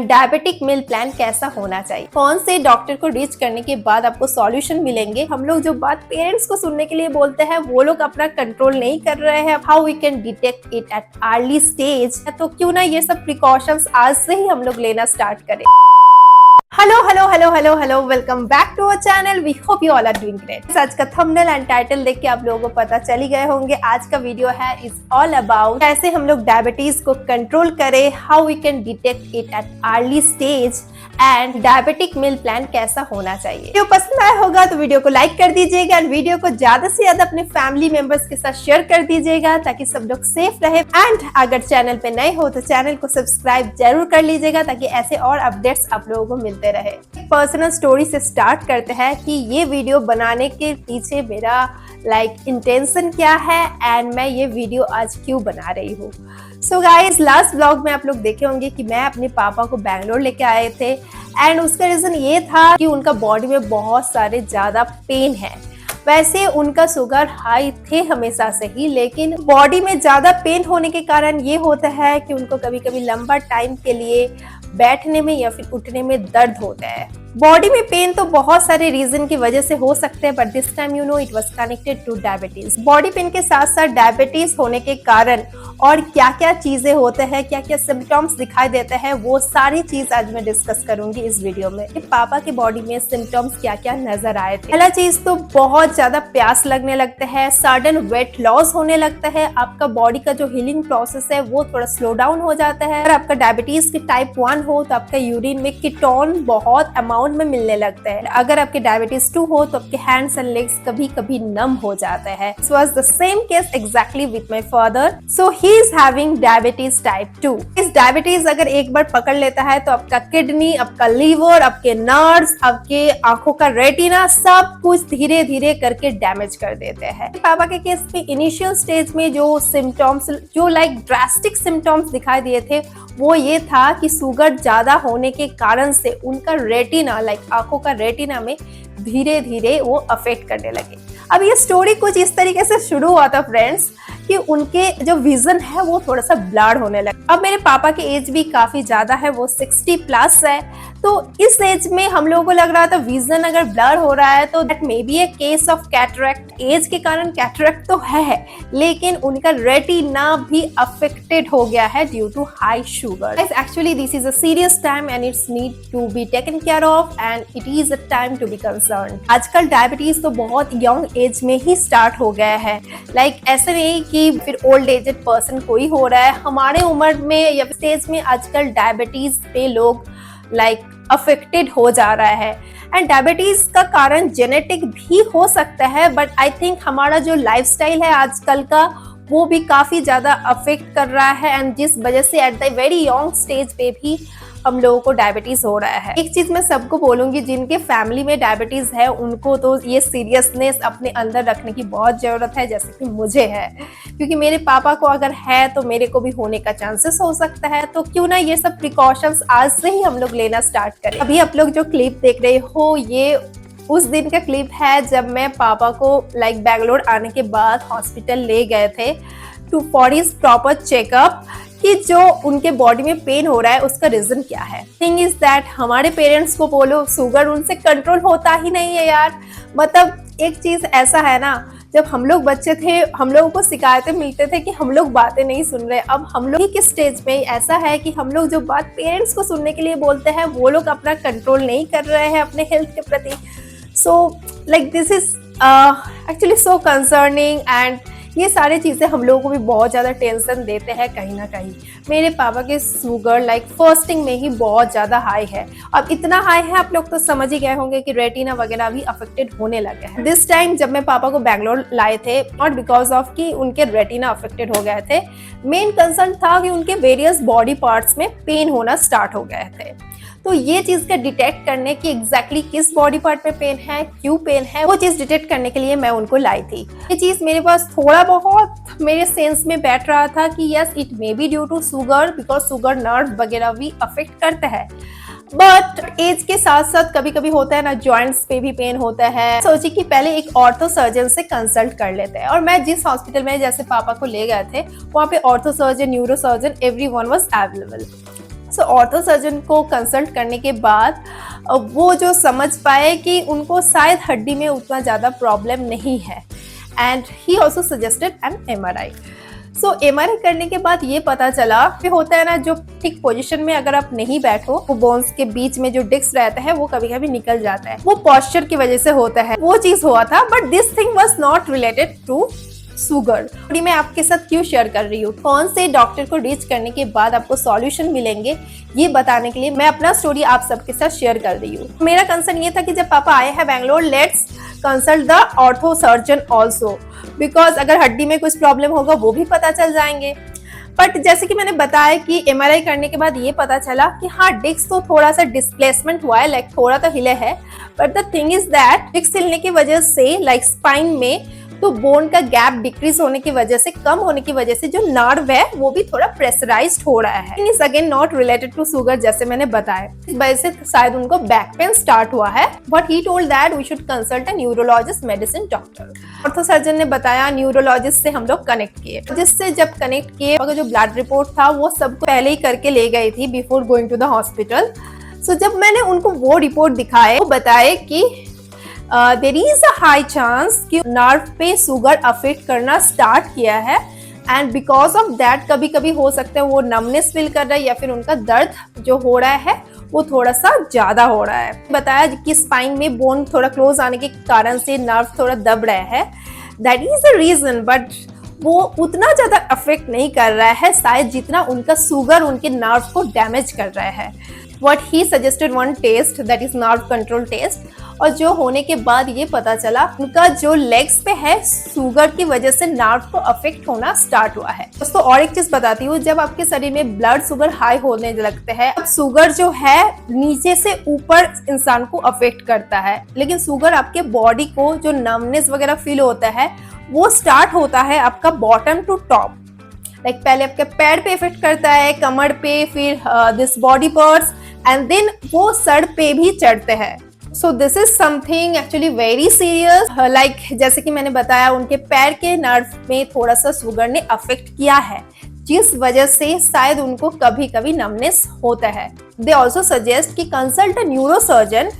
Diabetic meal plan कैसा होना चाहिए, कौन से डॉक्टर को रीच करने के बाद आपको सॉल्यूशन मिलेंगे। हम लोग जो बात पेरेंट्स को सुनने के लिए बोलते हैं वो लोग अपना कंट्रोल नहीं कर रहे हैं। How we can detect it at early stage, तो क्यों ना ये सब प्रिकॉशंस आज से ही हम लोग लेना स्टार्ट करें। Hello, welcome back to our channel. We hope you all are doing great. आज का थंबनेल एंड टाइटल देख के आप लोगों को पता चल ही गए होंगे आज का वीडियो है इज ऑल अबाउट कैसे हम लोग डायबिटीज को कंट्रोल करें, how we can detect it at early stage and diabetic meal plan कैसा होना चाहिए। वीडियो पसंद आया होगा तो वीडियो को लाइक कर दीजिएगा एंड वीडियो को ज्यादा से ज्यादा अपने फैमिली मेंबर्स के साथ शेयर कर दीजिएगा ताकि सब लोग सेफ रहे। एंड अगर चैनल पे नए हो तो चैनल को सब्सक्राइब जरूर कर लीजिएगा ताकि ऐसे और अपडेट्स आप लोगों को मिलते रहे। पर्सनल स्टोरी से स्टार्ट करते हैं कि ये वीडियो बनाने के पीछे मेरा इंटेंशन क्या है एंड मैं ये वीडियो आज क्यों बना रही हूँ। सो गाइस, लास्ट व्लॉग में आप लोग देखे होंगे कि मैं अपने पापा को बैंगलोर लेके आए थे एंड उसका रीजन ये था कि उनका बॉडी में बहुत सारे ज्यादा पेन है। वैसे उनका शुगर हाई थे हमेशा से ही, लेकिन बॉडी में ज्यादा पेन होने के कारण ये होता है कि उनको कभी कभी लंबा टाइम के लिए बैठने में या फिर उठने में दर्द होता है। बॉडी में पेन तो बहुत सारे रीजन की वजह से हो सकते हैं, but this time you know it was connected two diabetes. Body pain के साथ साथ डायबिटीज होने के कारण और क्या क्या चीजें होते हैं, क्या क्या सिम्टम्स दिखाई देते हैं, वो सारी चीज आज मैं डिस्कस करूंगी इस वीडियो में कि पापा की बॉडी में सिम्टम्स क्या क्या नजर आए थे। पहला चीज तो बहुत ज्यादा प्यास लगने लगता है, सडन वेट लॉस होने लगता है, आपका बॉडी का जो हीलिंग प्रोसेस है वो थोड़ा स्लो डाउन हो जाता है। अगर आपका डायबिटीज के टाइप 1 हो तो आपका यूरिन में कीटोन बहुत अमाउंट में मिलने लगता है। अगर आपके डायबिटीज 2 हो तो आपके हैंड्स एंड लेग्स कभी कभी नम हो जाते हैं। This was the same case exactly with my father. So he is having diabetes type 2. इस डायबिटीज अगर एक बार पकड़ लेता है तो आपका किडनी, आपका लीवर, आपके नर्व्स, आपके आंखों का रेटिना सब कुछ धीरे धीरे करके डैमेज कर देते हैं। पापा के केस में इनिशियल स्टेज में जो सिम्टम्स, जो ड्रास्टिक सिम्टम्स दिखाई दिए थे वो ये था कि शुगर ज्यादा होने के कारण से उनका रेटिना आंखों का रेटिना में धीरे धीरे वो अफेक्ट करने लगे। अब ये स्टोरी कुछ इस तरीके से शुरू हुआ था फ्रेंड्स कि उनके जो विजन है वो थोड़ा सा ब्लर होने लगा। अब मेरे पापा की एज भी काफी ज्यादा है, वो 60 प्लस है, तो इस एज में हम लोगों को लग रहा था विजन अगर ब्लर हो रहा है तो that may be a case of cataract. Age के कारण कैटरेक्ट तो है लेकिन उनका रेटिना भी अफेक्टेड हो गया है due to high sugar. Actually this is a serious time and it's need to be taken care of and it is a time to be concern. आजकल डायबिटीज तो बहुत यंग एज में ही start हो गया है। ऐसे नहीं कि फिर ओल्ड एजेड पर्सन कोई हो रहा है, हमारे उम्र में या स्टेज में आजकल डायबिटीज पे लोग अफेक्टेड हो जा रहा है। एंड डायबिटीज का कारण जेनेटिक भी हो सकता है, बट आई थिंक हमारा जो लाइफस्टाइल है आजकल का वो भी काफी ज्यादा अफेक्ट कर रहा है एंड जिस वजह से at the very young stage पे भी हम लोगों को डायबिटीज हो रहा है। एक चीज मैं सबको बोलूंगी, जिनके फैमिली में डायबिटीज है उनको तो ये सीरियसनेस अपने अंदर रखने की बहुत जरूरत है, जैसे कि मुझे है, क्योंकि मेरे पापा को अगर है तो मेरे को भी होने का चांसेस हो सकता है। तो क्यों ना ये सब प्रिकॉशंस आज से ही हम लोग लेना स्टार्ट करें। अभी आप लोग जो क्लिप देख रहे हो ये उस दिन का क्लिप है जब मैं पापा को बैंगलोर आने के बाद हॉस्पिटल ले गए थे to for his proper checkup कि जो उनके बॉडी में पेन हो रहा है उसका रीजन क्या है। थिंग इज दैट हमारे पेरेंट्स को बोलो शुगर उनसे कंट्रोल होता ही नहीं है यार। एक चीज ऐसा है ना, जब हम लोग बच्चे थे हम लोगों को शिकायतें मिलते थे कि हम लोग बातें नहीं सुन रहे। अब हम लोग ही किस स्टेज पे ऐसा है कि हम लोग जो बात पेरेंट्स को सुनने के लिए बोलते हैं वो लोग अपना कंट्रोल नहीं कर रहे हैं अपने हेल्थ के प्रति। सो this is actually so concerning and ये सारी चीजें हम लोगों को भी बहुत ज्यादा टेंशन देते हैं कहीं ना कहीं। मेरे पापा के शुगर फर्स्टिंग में ही बहुत ज्यादा हाई है। अब इतना हाई है आप लोग तो समझ ही गए होंगे कि रेटिना वगैरह भी अफेक्टेड होने लगे हैं। दिस टाइम जब मैं पापा को बैंगलोर लाए थे नॉट बिकॉज ऑफ कि उनके रेटिना अफेक्टेड हो गए थे, मेन कंसर्न था कि उनके वेरियस बॉडी पार्ट्स में पेन होना स्टार्ट हो गए थे। तो ये चीज का डिटेक्ट करने की एग्जैक्टली किस बॉडी पार्ट में पेन है, क्यों पेन है, वो चीज डिटेक्ट करने के लिए मैं उनको लाई थी। ये चीज मेरे पास थोड़ा बहुत मेरे सेंस में बैठ रहा था कि yes it may be due to sugar, because sugar nerve वगैरह भी अफेक्ट करता है। बट एज के साथ साथ कभी कभी होता है ना, जॉइंट्स पे भी पेन होता है। सोची कि पहले एक ऑर्थो सर्जन से कंसल्ट कर लेते हैं। और मैं जिस हॉस्पिटल में जैसे पापा को ले गए थे वहाँ पे ortho surgeon, neuro surgeon everyone was available. So ortho surgeon को कंसल्ट करने के बाद वो जो समझ पाए कि उनको शायद हड्डी में उतना ज़्यादा प्रॉब्लम नहीं है, and he also suggested an MRI। सो MRI करने के बाद ये पता चला कि होता है ना, जो ठीक पोजीशन में अगर आप नहीं बैठो, वो बोन्स के बीच में जो डिस्क रहता है वो कभी कभी निकल जाता है, वो पोस्चर की वजह से होता है, वो चीज हुआ था। But this thing was not related to sugar. मैं आपके साथ क्यों शेयर कर रही हूँ, कौन से डॉक्टर को रीच करने के बाद आपको सॉल्यूशन मिलेंगे, ये बताने के लिए मैं अपना स्टोरी आप सबके साथ शेयर कर रही हूँ। मेरा कंसर्न ये था कि जब पापा आए हैं Bangalore, let's consult the ortho surgeon also, because अगर हड्डी में कुछ प्रॉब्लम होगा वो भी पता चल जाएंगे। बट जैसे कि मैंने बताया कि MRI करने के बाद ये पता चला कि हाँ, डिस्क तो थोड़ा सा डिस्प्लेसमेंट हुआ है, लाइक थोड़ा तो हिले है, but the thing is that disc हिलने की वजह से लाइक स्पाइन में तो बोन का गैप डिक्रीज होने की वजह से, कम होने की वजह से जो नर्व है वो भी थोड़ा प्रेशराइज्ड हो रहा है। Is again not related to sugar, जैसे मैंने बताया। इस वजह से शायद उनको बैक पेन स्टार्ट हुआ है, but he told that we should consult a neurologist medicine doctor. Ortho surgeon ने बताया, न्यूरोलॉजिस्ट से हम लोग कनेक्ट किए, जिससे जब कनेक्ट किए जो ब्लड रिपोर्ट था वो सब पहले ही करके ले गई थी before going to the hospital. So जब मैंने उनको वो रिपोर्ट दिखाए, वो बताए कि there is a high chance कि नर्व पे शुगर अफेक्ट करना स्टार्ट किया है, एंड बिकॉज ऑफ दैट कभी कभी हो सकता है वो नमनेस फील कर रहा है, या फिर उनका दर्द जो हो रहा है वो थोड़ा सा ज्यादा हो रहा है। बताया कि स्पाइन में बोन थोड़ा क्लोज आने के कारण से नर्व थोड़ा दब रहा है, that is the reason, but वो उतना ज्यादा अफेक्ट नहीं कर रहा है शायद जितना उनका शुगर उनके नर्व को डैमेज कर रहा है। What he suggested one test, that is nerve control test, और जो होने के बाद ये पता चला उनका जो लेग्स पे है शुगर की वजह से नर्व को अफेक्ट होना स्टार्ट हुआ है। दोस्तों और एक चीज बताती हूँ, जब आपके शरीर में ब्लड शुगर हाई होने लगते हैं, अब शुगर जो है नीचे से ऊपर इंसान को अफेक्ट करता है, लेकिन शुगर आपके बॉडी को जो नमनेस वगैरह फील होता है वो स्टार्ट होता है आपका बॉटम टू टॉप। लाइक पहले आपके पैर पे इफेक्ट करता है, कमर पे, फिर this body parts, and then वो सर पे भी चढ़ते हैं। So this is something actually very serious. Like जैसे कि मैंने बताया, उनके पैर के नर्व में थोड़ा सा शुगर ने अफेक्ट किया है, जिस वजह से शायद उनको कभी कभी नमनेस होता है। दे ऑल्सो सजेस्ट कि कंसल्ट अ न्यूरोसर्जन,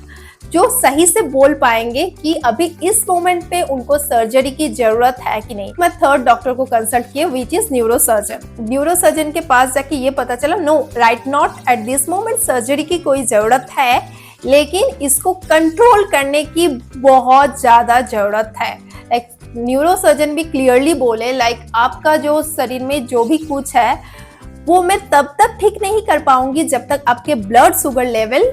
जो सही से बोल पाएंगे कि अभी इस मोमेंट पे उनको सर्जरी की जरूरत है कि नहीं। मैं थर्ड डॉक्टर को कंसल्ट किया, विच इज न्यूरोसर्जन। न्यूरोसर्जन के पास जाके ये पता चला, no right not at this moment surgery की कोई जरूरत है, लेकिन इसको कंट्रोल करने की बहुत ज्यादा जरूरत है। लाइक न्यूरोसर्जन भी क्लियरली बोले, लाइक आपका जो शरीर में जो भी कुछ है वो मैं तब तक ठीक नहीं कर पाऊंगी जब तक आपके ब्लड शुगर लेवल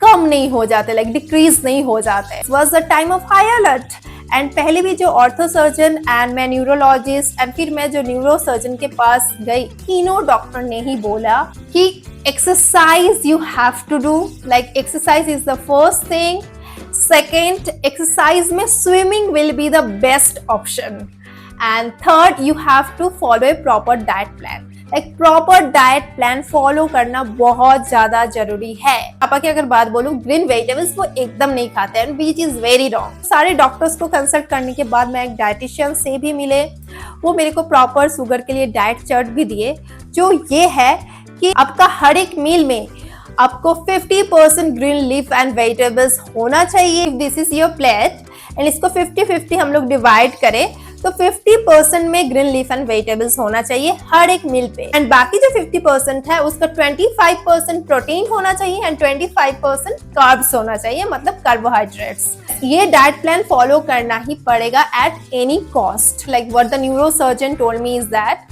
कम नहीं हो जाते, लाइक डिक्रीज नहीं हो जाते। It was the time of high alert, and पहले भी जो ऑर्थो सर्जन एंड मैं न्यूरोलॉजिस्ट एंड फिर मैं जो न्यूरो सर्जन के पास गई, तीनों डॉक्टर ने ही बोला कि exercise you have to do, like exercise is the first thing. Second, exercise में swimming will be the best option, and third, you have to follow a proper diet plan. एक proper diet plan follow करना बहुत ज्यादा जरूरी है। पापा की अगर बात बोलूं, ग्रीन वेजिटेबल्स वो एकदम नहीं खाते हैं, विच इज वेरी रॉन्ग। सारे डॉक्टर्स को कंसल्ट करने के बाद मैं एक डाइटिशियन से भी मिले, वो मेरे को प्रॉपर शुगर के लिए डाइट चार्ट भी दिए, जो ये है कि आपका हर एक मील में आपको 50% ग्रीन लीफ एंड वेजिटेबल्स होना चाहिए। This is your plate, and इसको 50-50 हम लोग डिवाइड करें तो 50% में ग्रीन लीफ एंड वेजिटेबल्स होना चाहिए हर एक मील पे, एंड बाकी जो 50% है उसका 25% प्रोटीन होना चाहिए एंड 25% कार्ब्स होना चाहिए, मतलब कार्बोहाइड्रेट्स। ये डाइट प्लान फॉलो करना ही पड़ेगा at any cost. Like what the neurosurgeon told me is that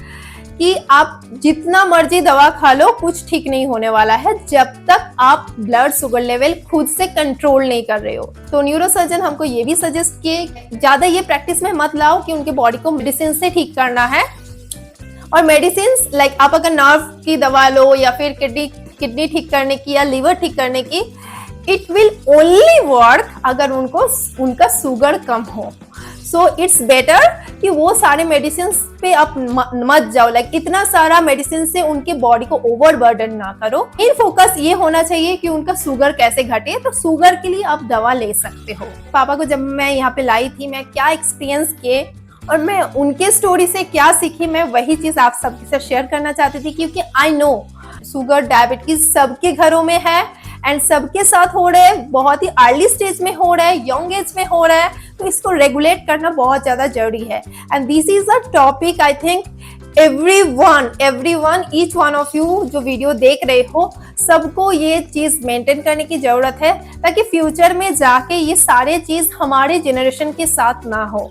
कि आप जितना मर्जी दवा खा लो, कुछ ठीक नहीं होने वाला है जब तक आप ब्लड शुगर लेवल खुद से कंट्रोल नहीं कर रहे हो। तो न्यूरोसर्जन हमको ये भी सजेस्ट किए ज्यादा ये प्रैक्टिस में मत लाओ कि उनके बॉडी को मेडिसिन से ठीक करना है। और मेडिसिन लाइक आप अगर नर्व की दवा लो या फिर किडनी ठीक करने की या लीवर ठीक करने की, इट विल ओनली वर्क अगर उनका शुगर कम हो। सो इट्स बेटर कि वो सारे मेडिसिन पे आप मत जाओ, लाइक इतना सारा मेडिसिन से उनके बॉडी को ओवरबर्डन ना करो। इन फोकस ये होना चाहिए कि उनका शुगर कैसे घटे, तो शुगर के लिए आप दवा ले सकते हो। पापा को जब मैं यहाँ पे लाई थी, मैं क्या एक्सपीरियंस किए और मैं उनके स्टोरी से क्या सीखी, मैं वही चीज आप सबके साथ शेयर करना चाहती थी, क्योंकि आई नो शुगर डायबिटीज सबके घरों में है एंड सबके साथ हो रहा है, बहुत ही अर्ली स्टेज में हो रहा है, यंग एज में हो रहा है, तो इसको रेगुलेट करना बहुत ज्यादा जरूरी है। And this is a topic I think everyone each one of you जो वीडियो देख रहे हो, सबको ये चीज मेंटेन करने की जरूरत है ताकि फ्यूचर में जाके ये सारे चीज हमारे जनरेशन के साथ ना हो।